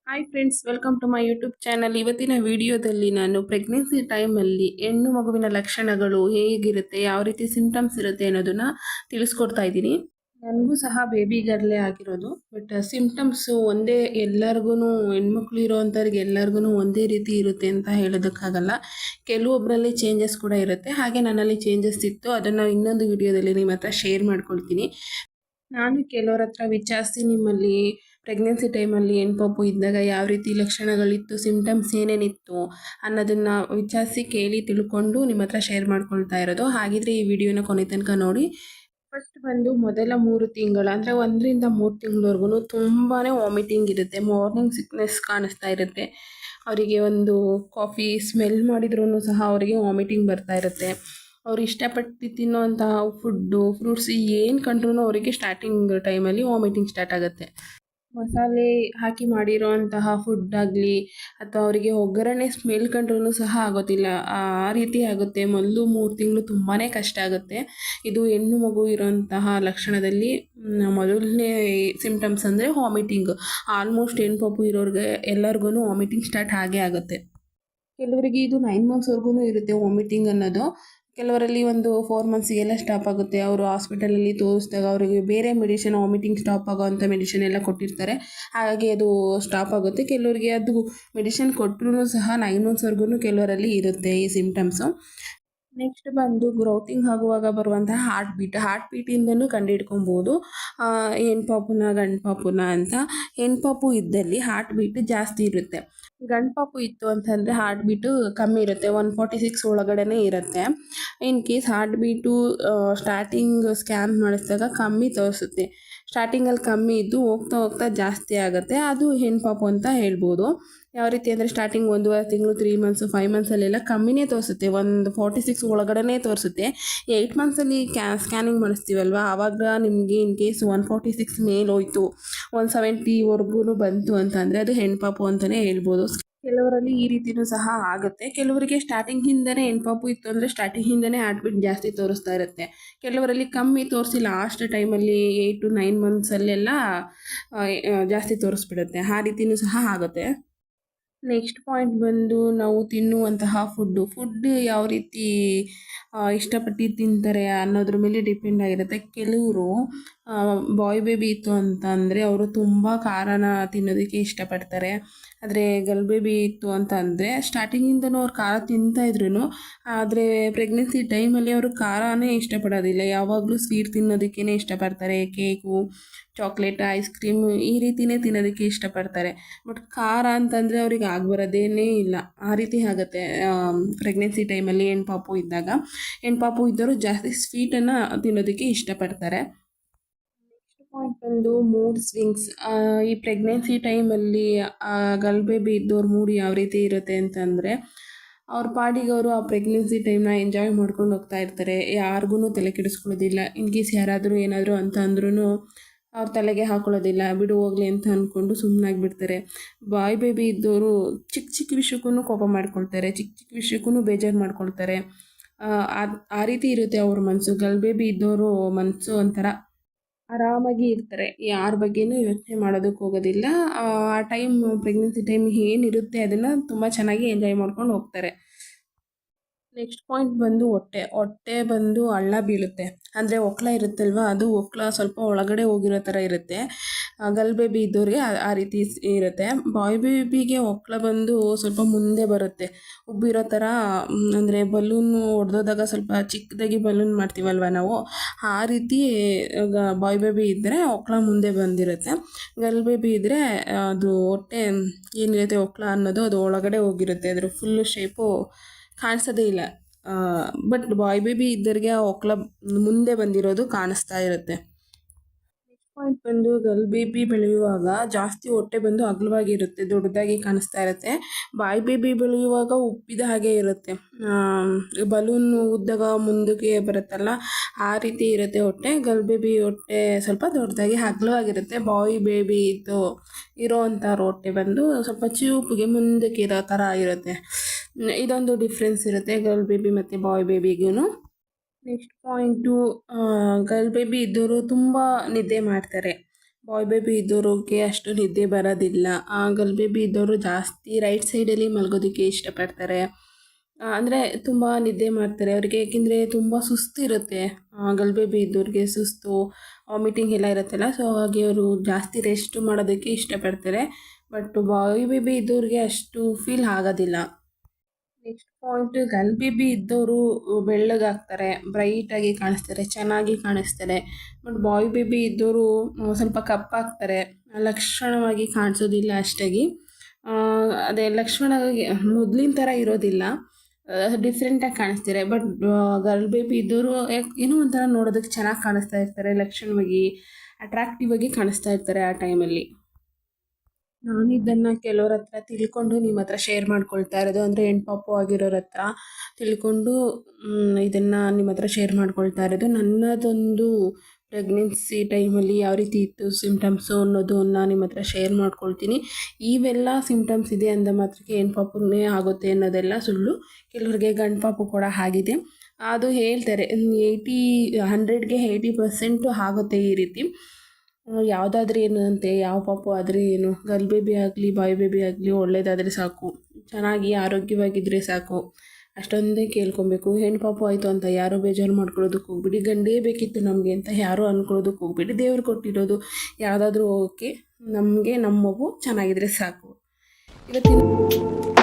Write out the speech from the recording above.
Hi friends, welcome to my YouTube channel. ಇವತ್ತಿನ ವಿಡಿಯೋದಲ್ಲಿ ನಾನು ಪ್ರೆಗ್ನೆನ್ಸಿ ಟೈಮಲ್ಲಿ ಹೆಣ್ಣು ಮಗುವಿನ ಲಕ್ಷಣಗಳು ಹೇಗಿರುತ್ತೆ, ಯಾವ ರೀತಿ ಸಿಂಟಮ್ಸ್ ಇರುತ್ತೆ ಅನ್ನೋದನ್ನ ತಿಳಿಸ್ಕೊಡ್ತಾ ಇದ್ದೀನಿ. ನನಗೂ ಸಹ ಬೇಬಿ ಗರ್ಲೇ ಆಗಿರೋದು. ಬಟ್ ಸಿಂಟಮ್ಸು ಒಂದೇ, ಎಲ್ಲರಿಗೂ ಹೆಣ್ಮಕ್ಳು ಇರೋವಂಥವ್ರಿಗೆ ಎಲ್ಲರಿಗೂ ಒಂದೇ ರೀತಿ ಇರುತ್ತೆ ಅಂತ ಹೇಳೋದಕ್ಕಾಗಲ್ಲ. ಕೆಲವೊಬ್ಬರಲ್ಲಿ ಚೇಂಜಸ್ ಕೂಡ ಇರುತ್ತೆ. ಹಾಗೆ ನನ್ನಲ್ಲಿ ಚೇಂಜಸ್ ಇತ್ತು, ಅದನ್ನು ಇನ್ನೊಂದು ವಿಡಿಯೋದಲ್ಲಿ ನಿಮ್ಮ ಹತ್ರ ಶೇರ್ ಮಾಡ್ಕೊಳ್ತೀನಿ. ನಾನು ಕೆಲವ್ರ ಹತ್ರ ವಿಚಾರಿಸಿ ನಿಮ್ಮಲ್ಲಿ ಪ್ರೆಗ್ನೆನ್ಸಿ ಟೈಮಲ್ಲಿ ಹೆಣ್ಪಾಪು ಇದ್ದಾಗ ಯಾವ ರೀತಿ ಲಕ್ಷಣಗಳಿತ್ತು, ಸಿಂಟಮ್ಸ್ ಏನೇನಿತ್ತು ಅನ್ನೋದನ್ನು ವಿಚಾರಿಸಿ ಕೇಳಿ ತಿಳ್ಕೊಂಡು ನಿಮ್ಮ ಹತ್ರ ಶೇರ್ ಮಾಡ್ಕೊಳ್ತಾ ಇರೋದು. ಹಾಗಿದ್ರೆ ಈ ವಿಡಿಯೋನ ಕೊನೆ ತನಕ ನೋಡಿ. ಫಸ್ಟ್ ಬಂದು ಮೊದಲ 3 ತಿಂಗಳು ಅಂದರೆ 1ರಿಂದ 3 ತಿಂಗಳವರೆಗೂ ತುಂಬಾ ವಾಮಿಟಿಂಗ್ ಇರುತ್ತೆ. ಮಾರ್ನಿಂಗ್ ಸಿಕ್ನೆಸ್ ಕಾಣಿಸ್ತಾ ಇರುತ್ತೆ. ಅವರಿಗೆ ಒಂದು ಕಾಫಿ ಸ್ಮೆಲ್ ಮಾಡಿದ್ರೂ ಸಹ ಅವರಿಗೆ ವಾಮಿಟಿಂಗ್ ಬರ್ತಾ ಇರುತ್ತೆ. ಅವ್ರು ಇಷ್ಟಪಟ್ಟು ತಿನ್ನೋವಂತಹ ಫುಡ್ಡು, ಫ್ರೂಟ್ಸ್ ಏನು ಕಂಡ್ರೂ ಅವರಿಗೆ ಸ್ಟಾರ್ಟಿಂಗ್ ಟೈಮಲ್ಲಿ ವಾಮಿಟಿಂಗ್ ಸ್ಟಾರ್ಟ್ ಆಗುತ್ತೆ. ಮಸಾಲೆ ಹಾಕಿ ಮಾಡಿರೋಂತಹ ಫುಡ್ ಆಗಲಿ ಅಥವಾ ಅವರಿಗೆ ಒಗ್ಗರಣೆ ಸ್ಮೆಲ್ ಕಂಡ್ರೂ ಸಹ ಆಗೋದಿಲ್ಲ. ಆ ರೀತಿ ಆಗುತ್ತೆ. ಮೊದಲು 3 ತಿಂಗಳು ತುಂಬಾ ಕಷ್ಟ ಆಗುತ್ತೆ. ಇದು ಹೆಣ್ಣು ಮಗು ಇರೋಂತಹ ಲಕ್ಷಣದಲ್ಲಿ ಮೊದಲನೇ ಸಿಂಪ್ಟಮ್ಸ್ ಅಂದರೆ ವಾಮಿಟಿಂಗ್. ಆಲ್ಮೋಸ್ಟ್ ಹೆಣ್ಣು ಪಾಪು ಇರೋರಿಗೆ ಎಲ್ಲರಿಗೂ ವಾಮಿಟಿಂಗ್ ಸ್ಟಾರ್ಟ್ ಆಗೇ ಆಗುತ್ತೆ. ಕೆಲವರಿಗೆ ಇದು 9 ಮಂತ್ಸ್ವರೆಗೂ ಇರುತ್ತೆ ವಾಮಿಟಿಂಗ್ ಅನ್ನೋದು. ಕೆಲವರಲ್ಲಿ ಒಂದು 4 ಮಂತ್ಸಿಗೆಲ್ಲ ಸ್ಟಾಪ್ ಆಗುತ್ತೆ. ಅವರು ಹಾಸ್ಪಿಟಲಲ್ಲಿ ತೋರಿಸಿದಾಗ ಅವರಿಗೆ ಬೇರೆ ಮೆಡಿಷನ್, ವಾಮಿಟಿಂಗ್ ಸ್ಟಾಪ್ ಆಗೋವಂಥ ಮೆಡಿಷನ್ ಎಲ್ಲ ಕೊಟ್ಟಿರ್ತಾರೆ. ಹಾಗಾಗಿ ಅದು ಸ್ಟಾಪ್ ಆಗುತ್ತೆ. ಕೆಲವರಿಗೆ ಅದು ಮೆಡಿಷನ್ ಕೊಟ್ಟರೂ ಸಹ 9 ಮಂತ್ಸ್ವರೆಗೂ ಕೆಲವರಲ್ಲಿ ಇರುತ್ತೆ ಈ ಸಿಂಪ್ಟಮ್ಸು. ನೆಕ್ಸ್ಟ್ ಬಂದು ಗ್ರೋತಿಂಗ್ ಆಗುವಾಗ ಬರುವಂತಹ ಹಾರ್ಟ್ ಬೀಟಿಂದನೂ ಕಂಡುಹಿಡ್ಕೊಬೋದು ಹೆಣ್ಣು ಪಾಪುನ ಗಂಡು ಪಾಪುನ ಅಂತ. ಹೆಣ್ಣು ಪಾಪು ಇದ್ದಲ್ಲಿ ಹಾರ್ಟ್ ಬೀಟ್ ಜಾಸ್ತಿ ಇರುತ್ತೆ. ಗಂಡು ಪಾಪು ಇತ್ತು ಅಂತಂದರೆ ಹಾರ್ಟ್ ಬೀಟು ಕಮ್ಮಿ ಇರುತ್ತೆ, 146 ಒಳಗಡೆ ಇರುತ್ತೆ. In case heart beat starting scan ಮಾಡಿಸಿದಾಗ ಕಮ್ಮಿ ತೋರಿಸುತ್ತೆ. ಸ್ಟಾರ್ಟಿಂಗಲ್ಲಿ ಕಮ್ಮಿ ಇದ್ದು ಹೋಗ್ತಾ ಹೋಗ್ತಾ ಜಾಸ್ತಿ ಆಗುತ್ತೆ. ಅದು ಹೆಣ್ಣು ಪಾಪು ಅಂತ ಹೇಳ್ಬೋದು. ಯಾವ ರೀತಿ ಅಂದರೆ ಸ್ಟಾರ್ಟಿಂಗ್ 1.5 ತಿಂಗಳು, 3 ಮಂತ್ಸು, 5 ಮಂತ್ಸಲ್ಲೆಲ್ಲ ಕಮ್ಮಿನೇ ತೋರಿಸುತ್ತೆ. 146 ಒಳಗಡೆ ತೋರಿಸುತ್ತೆ. 8 ಮಂತ್ಸಲ್ಲಿ ಸ್ಕ್ಯಾನಿಂಗ್ ಮಾಡಿಸ್ತೀವಲ್ವ, ಆವಾಗ ನಿಮಗೆ ಇನ್ ಕೇಸ್ 146 ಮೇಲೆ ಹೋಯ್ತು, 170ವರೆಗೂ ಬಂತು ಅಂತಂದರೆ ಅದು ಹೆಣ್ಣು ಪಾಪು ಅಂತಲೇ ಹೇಳ್ಬೋದು. ಕೆಲವರಲ್ಲಿ ಈ ರೀತಿಯೂ ಸಹ ಆಗುತ್ತೆ. ಕೆಲವರಿಗೆ ಸ್ಟಾರ್ಟಿಂಗಿಂದನೇ ಹೆಣ್ಣು ಪಾಪು ಇತ್ತು ಅಂದರೆ ಸ್ಟಾರ್ಟಿಂಗಿಂದನೇ ಹಾರ್ಟ್ ಬೀಟ್ ಜಾಸ್ತಿ ತೋರಿಸ್ತಾ ಇರುತ್ತೆ. ಕೆಲವರಲ್ಲಿ ಕಮ್ಮಿ ತೋರಿಸಿ ಲಾಸ್ಟ್ ಟೈಮಲ್ಲಿ 8 to 9 ಮಂತ್ಸಲ್ಲೆಲ್ಲ ಜಾಸ್ತಿ ತೋರಿಸ್ಬಿಡುತ್ತೆ. ಆ ರೀತಿಯೂ ಸಹ ಆಗುತ್ತೆ. ನೆಕ್ಸ್ಟ್ ಪಾಯಿಂಟ್ ಬಂದು ನಾವು ತಿನ್ನುವಂತಹ ಫುಡ್ ಯಾವ ರೀತಿ ಇಷ್ಟಪಟ್ಟು ತಿಂತಾರೆ ಅನ್ನೋದ್ರ ಮೇಲೆ ಡಿಪೆಂಡ್ ಆಗಿರುತ್ತೆ. ಕೆಲವರು ಬಾಯ್ ಬೇಬಿ ಇತ್ತು ಅಂತ ಅಂದರೆ ಅವರು ತುಂಬ ಖಾರನ ತಿನ್ನೋದಕ್ಕೆ ಇಷ್ಟಪಡ್ತಾರೆ. ಆದರೆ ಗರ್ಲ್ ಬೇಬಿ ಇತ್ತು ಅಂತ ಅಂದರೆ ಸ್ಟಾರ್ಟಿಂಗಿಂದನೂ ಅವ್ರು ಖಾರ ತಿಂತಾಯಿದ್ರು, ಆದರೆ ಪ್ರೆಗ್ನೆನ್ಸಿ ಟೈಮಲ್ಲಿ ಅವರು ಖಾರನೇ ಇಷ್ಟಪಡೋದಿಲ್ಲ. ಯಾವಾಗಲೂ ಸ್ವೀಟ್ ತಿನ್ನೋದಕ್ಕೇ ಇಷ್ಟಪಡ್ತಾರೆ. ಕೇಕು, ಚಾಕ್ಲೇಟ್, ಐಸ್ ಕ್ರೀಮು ಈ ರೀತಿಯೇ ತಿನ್ನೋದಕ್ಕೆ ಇಷ್ಟಪಡ್ತಾರೆ. ಬಟ್ ಖಾರ ಅಂತಂದರೆ ಅವ್ರಿಗೆ ಆಗ್ಬರೋದೇನೇ ಇಲ್ಲ. ಆ ರೀತಿ ಆಗುತ್ತೆ ಪ್ರೆಗ್ನೆನ್ಸಿ ಟೈಮಲ್ಲಿ ಹೆಣ್ಣು ಪಾಪು ಇದ್ದವರು ಜಾಸ್ತಿ ಸ್ವೀಟನ್ನು ತಿನ್ನೋದಕ್ಕೆ ಇಷ್ಟಪಡ್ತಾರೆ. ನೆಕ್ಸ್ಟ್ ಪಾಯಿಂಟ್ ಬಂದು ಮೂಡ್ ಸ್ವಿಂಗ್ಸ್. ಈ ಪ್ರೆಗ್ನೆನ್ಸಿ ಟೈಮಲ್ಲಿ ಗರ್ಲ್ ಬೇಬಿ ಇದ್ದವ್ರ ಮೂಡ್ ಯಾವ ರೀತಿ ಇರುತ್ತೆ ಅಂತಂದರೆ, ಅವ್ರ ಪಾಡಿಗೆ ಅವರು ಆ ಪ್ರೆಗ್ನೆನ್ಸಿ ಟೈಮ್ನ ಎಂಜಾಯ್ ಮಾಡ್ಕೊಂಡು ಹೋಗ್ತಾ ಇರ್ತಾರೆ. ಯಾರಿಗೂ ತಲೆ ಕೆಡಿಸ್ಕೊಳ್ಳೋದಿಲ್ಲ. ಇನ್ ಕೇಸ್ ಯಾರಾದರೂ ಏನಾದರೂ ಅಂತ ಅಂದ್ರೂ ಅವ್ರ ತಲೆಗೆ ಹಾಕೊಳ್ಳೋದಿಲ್ಲ, ಬಿಡು ಹೋಗಲಿ ಅಂತ ಅಂದ್ಕೊಂಡು ಸುಮ್ಮನಾಗಿಬಿಡ್ತಾರೆ. ಬಾಯ್ ಬೇಬಿ ಇದ್ದವರು ಚಿಕ್ಕ ಚಿಕ್ಕ ವಿಷಯಕ್ಕೂ ಕೋಪ ಮಾಡ್ಕೊಳ್ತಾರೆ, ಚಿಕ್ಕ ಚಿಕ್ಕ ವಿಷಯಕ್ಕೂ ಬೇಜಾರು ಮಾಡ್ಕೊಳ್ತಾರೆ. ಆ ರೀತಿ ಇರುತ್ತೆ ಅವ್ರ ಮನಸ್ಸು. ಗರ್ಲ್ ಬೇಬಿ ಇದ್ದವರು ಮನಸ್ಸು ಒಂಥರ ಆರಾಮಾಗಿ ಇರ್ತಾರೆ, ಯಾರ ಬಗ್ಗೆನೂ ಯೋಚನೆ ಮಾಡೋದಕ್ಕೆ ಹೋಗೋದಿಲ್ಲ. ಆ ಟೈಮ್, ಪ್ರೆಗ್ನೆನ್ಸಿ ಟೈಮ್ ಏನಿರುತ್ತೆ ಅದನ್ನು ತುಂಬ ಚೆನ್ನಾಗಿ ಎಂಜಾಯ್ ಮಾಡ್ಕೊಂಡು ಹೋಗ್ತಾರೆ. ನೆಕ್ಸ್ಟ್ ಪಾಯಿಂಟ್ ಬಂದು ಹೊಟ್ಟೆ ಬಂದು ಹಳ್ಳ ಬೀಳುತ್ತೆ. ಅಂದರೆ ಒಕ್ಲ ಇರುತ್ತಲ್ವ, ಅದು ಒಕ್ಲ ಸ್ವಲ್ಪ ಒಳಗಡೆ ಹೋಗಿರೋ ಥರ ಇರುತ್ತೆ. ಗರ್ಲ್ ಬೇಬಿ ಇದ್ದವ್ರಿಗೆ ಆ ರೀತಿ ಇರುತ್ತೆ. ಬಾಯ್ ಬೇಬಿಗೆ ಒಕ್ಲ ಬಂದು ಸ್ವಲ್ಪ ಮುಂದೆ ಬರುತ್ತೆ, ಉಬ್ಬಿರೋ ಥರ. ಅಂದರೆ ಬಲೂನು ಹೊಡೆದೋದಾಗ ಸ್ವಲ್ಪ ಚಿಕ್ಕದಾಗಿ ಬಲೂನ್ ಮಾಡ್ತೀವಲ್ವ ನಾವು, ಆ ರೀತಿ ಬಾಯ್ ಬೇಬಿ ಇದ್ದರೆ ಒಕ್ಲ ಮುಂದೆ ಬಂದಿರುತ್ತೆ. ಗರ್ಲ್ ಬೇಬಿ ಇದ್ದರೆ ಅದು ಹೊಟ್ಟೆ ಏನಿರುತ್ತೆ ಒಕ್ಲ ಅನ್ನೋದು ಅದು ಒಳಗಡೆ ಹೋಗಿರುತ್ತೆ, ಅದ್ರ ಫುಲ್ಲು ಶೇಪು ಕಾಣಿಸೋದೇ ಇಲ್ಲ. ಬಟ್ ಬಾಯ್ ಬೇಬಿ ಇದ್ದವ್ರಿಗೆ ಆ ಒಕ್ಲ ಮುಂದೆ ಬಂದಿರೋದು ಕಾಣಿಸ್ತಾ ಇರುತ್ತೆ. ನೆಕ್ಸ್ಟ್ ಪಾಯಿಂಟ್ ಬಂದು ಗರ್ಲ್ ಬೇಬಿ ಬೆಳೆಯುವಾಗ ಜಾಸ್ತಿ ಹೊಟ್ಟೆ ಬಂದು ಅಗಲವಾಗಿರುತ್ತೆ, ದೊಡ್ಡದಾಗಿ ಕಾಣಿಸ್ತಾ ಇರುತ್ತೆ. ಬಾಯ್ ಬೇಬಿ ಬೆಳೆಯುವಾಗ ಉಬ್ಬಿದ ಹಾಗೆ ಇರುತ್ತೆ. ಬಲೂನ್ ಉದ್ದಾಗ ಮುಂದಕ್ಕೆ ಬರುತ್ತಲ್ಲ, ಆ ರೀತಿ ಇರುತ್ತೆ ಹೊಟ್ಟೆ. ಗರ್ಲ್ ಬೇಬಿ ಹೊಟ್ಟೆ ಸ್ವಲ್ಪ ದೊಡ್ಡದಾಗಿ ಅಗಲವಾಗಿರುತ್ತೆ. ಬಾಯ್ ಬೇಬಿ ಇರೋವಂಥ ಹೊಟ್ಟೆ ಬಂದು ಸ್ವಲ್ಪ ಚೂಪಿಗೆ ಮುಂದಕ್ಕೆ ಇರೋ ಥರ ಇರುತ್ತೆ. ಇದೊಂದು ಡಿಫ್ರೆನ್ಸ್ ಇರುತ್ತೆ ಗರ್ಲ್ ಬೇಬಿ ಮತ್ತು ಬಾಯ್ ಬೇಬಿಗೂ. ನೆಕ್ಸ್ಟ್ ಪಾಯಿಂಟು, ಗರ್ಲ್ ಬೇಬಿ ಇದ್ದವರು ತುಂಬ ನಿದ್ದೆ ಮಾಡ್ತಾರೆ. ಬಾಯ್ ಬೇಬಿ ಇದ್ದವ್ರಿಗೆ ಅಷ್ಟು ನಿದ್ದೆ ಬರೋದಿಲ್ಲ. ಗರ್ಲ್ ಬೇಬಿ ಇದ್ದವರು ಜಾಸ್ತಿ ರೈಟ್ ಸೈಡಲ್ಲಿ ಮಲಗೋದಕ್ಕೆ ಇಷ್ಟಪಡ್ತಾರೆ. ಅಂದರೆ ತುಂಬ ನಿದ್ದೆ ಮಾಡ್ತಾರೆ ಅವರಿಗೆ, ಏಕೆಂದರೆ ತುಂಬ ಸುಸ್ತಿರುತ್ತೆ. ಗರ್ಲ್ ಬೇಬಿ ಇದ್ದವ್ರಿಗೆ ಸುಸ್ತು, ವಾಮಿಟಿಂಗ್ ಎಲ್ಲ ಇರುತ್ತಲ್ಲ, ಸೊ ಹಾಗೆ ಅವರು ಜಾಸ್ತಿ ರೆಸ್ಟ್ ಮಾಡೋದಕ್ಕೆ ಇಷ್ಟಪಡ್ತಾರೆ. ಬಟ್ ಬಾಯ್ ಬೇಬಿ ಇದ್ದವ್ರಿಗೆ ಅಷ್ಟು ಫೀಲ್ ಆಗೋದಿಲ್ಲ. ನೆಕ್ಸ್ಟ್ ಪಾಯಿಂಟ್, ಗರ್ಲ್ ಬೇಬಿ ಇದ್ದವರು ಬೆಳ್ಳಗಾಗ್ತಾರೆ, ಬ್ರೈಟಾಗಿ ಕಾಣಿಸ್ತಾರೆ, ಚೆನ್ನಾಗಿ ಕಾಣಿಸ್ತಾರೆ. ಬಟ್ ಬಾಯ್ ಬೇಬಿ ಇದ್ದವರು ಸ್ವಲ್ಪ ಕಪ್ಪಾಗ್ತಾರೆ, ಲಕ್ಷಣವಾಗಿ ಕಾಣಿಸೋದಿಲ್ಲ ಅಷ್ಟಾಗಿ. ಅದೇ ಲಕ್ಷಣವಾಗಿ ಮೊದಲಿನ ಥರ ಇರೋದಿಲ್ಲ, ಡಿಫ್ರೆಂಟಾಗಿ ಕಾಣಿಸ್ತಾರೆ. ಬಟ್ ಗರ್ಲ್ ಬೇಬಿ ಇದ್ದವರು ಏನೋ ಒಂಥರ ನೋಡೋದಕ್ಕೆ ಚೆನ್ನಾಗಿ ಕಾಣಿಸ್ತಾ ಇರ್ತಾರೆ, ಲಕ್ಷಣವಾಗಿ ಅಟ್ರಾಕ್ಟಿವ್ ಆಗಿ ಕಾಣಿಸ್ತಾ ಇರ್ತಾರೆ ಆ ಟೈಮಲ್ಲಿ. ನಾನಿದನ್ನು ಕೆಲವ್ರ ಹತ್ರ ತಿಳ್ಕೊಂಡು ನಿಮ್ಮ ಹತ್ರ ಶೇರ್ ಮಾಡ್ಕೊಳ್ತಾ ಇರೋದು. ಅಂದರೆ ಹೆಣ್ಪಾಪು ಆಗಿರೋರ ಹತ್ರ ತಿಳ್ಕೊಂಡು ಇದನ್ನು ನಿಮ್ಮ ಹತ್ರ ಶೇರ್ ಮಾಡ್ಕೊಳ್ತಾ ಇರೋದು. ನನ್ನದೊಂದು ಪ್ರೆಗ್ನೆನ್ಸಿ ಟೈಮಲ್ಲಿ ಯಾವ ರೀತಿ ಇತ್ತು ಸಿಮ್ಟಮ್ಸು ಅನ್ನೋದನ್ನು ನಿಮ್ಮ ಹತ್ರ ಶೇರ್ ಮಾಡ್ಕೊಳ್ತೀನಿ. ಇವೆಲ್ಲ ಸಿಮ್ಟಮ್ಸ್ ಇದೆ ಅಂದ ಮಾತ್ರಕ್ಕೆ ಹೆಣ್ಪಾಪುನೇ ಆಗುತ್ತೆ ಅನ್ನೋದೆಲ್ಲ ಸುಳ್ಳು. ಕೆಲವ್ರಿಗೆ ಗಂಡು ಪಾಪು ಕೂಡ ಆಗಿದೆ. ಅದು ಹೇಳ್ತಾರೆ 100ಗೆ 80% ಆಗುತ್ತೆ ಈ ರೀತಿ. ಯಾವುದಾದ್ರೂ ಏನು ಅಂತೆ, ಯಾವ ಪಾಪು ಆದರೆ ಏನು, ಗರ್ಲ್ ಬೇಬಿ ಆಗಲಿ ಬಾಯ್ ಬೇಬಿ ಆಗಲಿ ಒಳ್ಳೇದಾದರೆ ಸಾಕು, ಚೆನ್ನಾಗಿ ಆರೋಗ್ಯವಾಗಿದ್ದರೆ ಸಾಕು, ಅಷ್ಟೊಂದೇ ಕೇಳ್ಕೊಬೇಕು. ಹೆಣ್ಣು ಪಾಪು ಆಯಿತು ಅಂತ ಯಾರೂ ಬೇಜಾರು ಮಾಡ್ಕೊಳ್ಳೋದಕ್ಕೆ ಹೋಗ್ಬಿಡಿ, ಗಂಡೇ ಬೇಕಿತ್ತು ನಮಗೆ ಅಂತ ಯಾರೂ ಅಂದ್ಕೊಳ್ಳೋದಕ್ಕೆ ಹೋಗ್ಬಿಡಿ. ದೇವ್ರು ಕೊಟ್ಟಿರೋದು ಯಾವುದಾದ್ರೂ ಓಕೆ, ನಮಗೆ ನಮ್ಮ ಮಗು ಚೆನ್ನಾಗಿದ್ರೆ ಸಾಕು. ಇವತ್ತಿನ